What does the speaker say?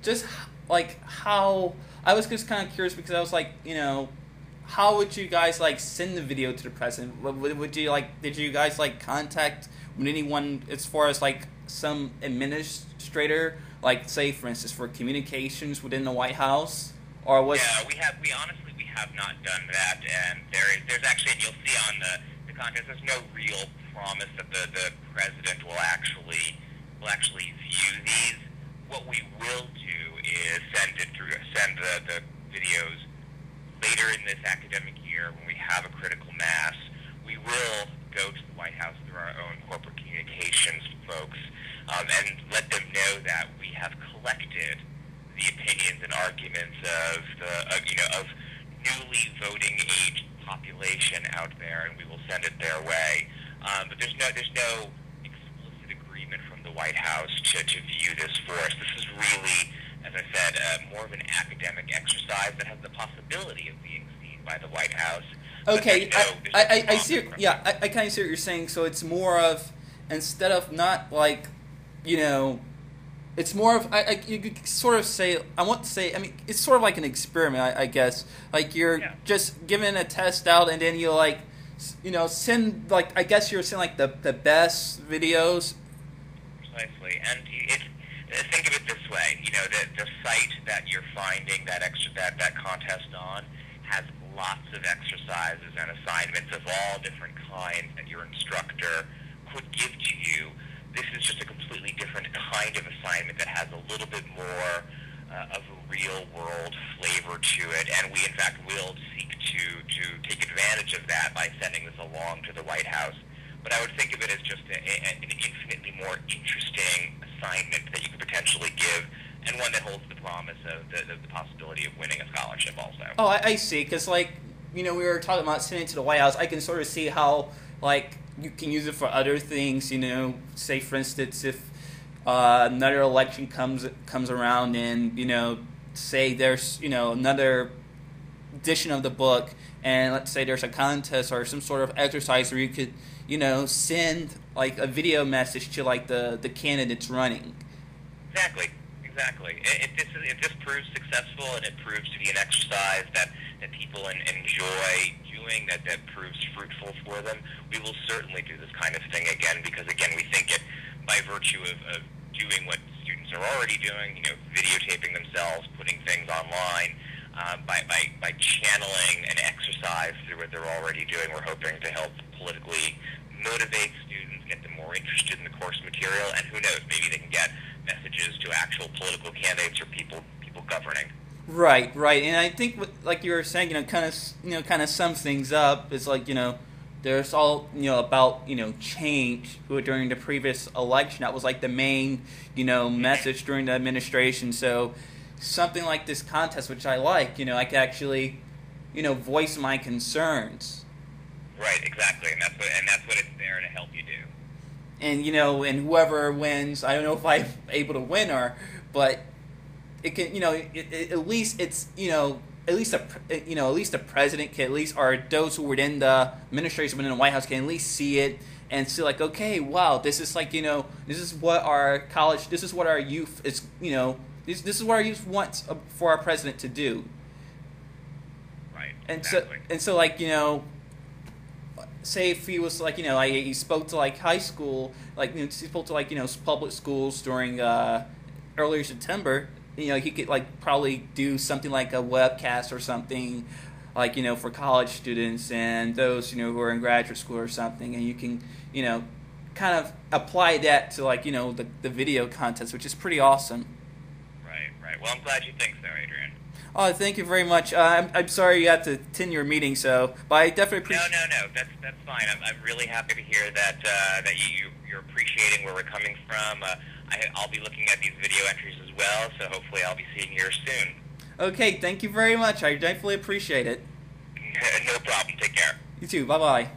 just like how I was just kind of curious because I was like, how would you guys like send the video to the president? Would you like? Did you guys like contact with anyone as far as like some administrator, like say for instance for communications within the White House, or was? Yeah, we honestly have not done that, and there's actually, and you'll see on the contest, there's no real promise that the president will actually view these. What we will do is send the videos later in this academic year when we have a critical mass. We will go to the White House through our own corporate communications folks and let them know that we have collected the opinions and arguments of of newly voting age population out there, and we will send it their way. But there's no explicit agreement from the White House to view this for us. This is really, as I said, more of an academic exercise that has the possibility of being seen by the White House. Okay, I see. Yeah, I kind of see what you're saying. So it's more of, instead of not like, it's more of, you could sort of say, it's sort of like an experiment, I guess. Like you're just giving a test out, and then you like, send, like, I guess you're saying like the best videos. Precisely, and think of it this way, the site that you're finding that contest on has lots of exercises and assignments of all different kinds that your instructor could give to you. This is just a completely different kind of assignment that has a little bit more of a real-world flavor to it, and we, in fact, will seek to take advantage of that by sending this along to the White House. But I would think of it as just an infinitely more interesting assignment that you could potentially give, and one that holds the promise of the possibility of winning a scholarship also. Oh, I see, because, like, we were talking about sending it to the White House. I can sort of see how, like, you can use it for other things, say, for instance, if another election comes around and, say there's, another edition of the book, and let's say there's a contest or some sort of exercise where you could, send, like, a video message to, like, the candidates running. Exactly. If this proves successful and it proves to be an exercise that people enjoy doing, that proves fruitful for them, we will certainly do this kind of thing again, because, again, we think it, by virtue of doing what students are already doing, videotaping themselves, putting things online, by channeling an exercise through what they're already doing, we're hoping to help politically motivate students, get them more interested in the course material, and who knows, maybe they can get messages to actual political candidates or people governing. Right, and I think, like you were saying, kind of sums things up. It's like, there's all, about, change during the previous election. That was like the main, message during the administration. So something like this contest, which I like, I could actually, voice my concerns. Right, exactly, and that's what it's there to help you do. And and whoever wins, I don't know if I'm able to win but it can, at least it's, at least the president can, at least, or those who were in the administration within the White House can at least see it and see, like, okay, wow, this is like, this is what our youth is, this is what our youth wants for our president to do. Right. And exactly. so like, say if he was like, he spoke to like high school, like, he spoke to like, public schools during earlier September, he could like probably do something like a webcast or something, like, for college students and those, who are in graduate school or something, and you can, kind of apply that to like, the video contest, which is pretty awesome. Right. Well, I'm glad you think so, Adrian. Oh, thank you very much. I'm sorry you had to attend your meeting, but I definitely appreciate. No. That's fine. I'm really happy to hear that you're appreciating where we're coming from. I'll be looking at these video entries as well, so hopefully I'll be seeing yours soon. Okay, thank you very much. I definitely appreciate it. No problem. Take care. You too. Bye-bye.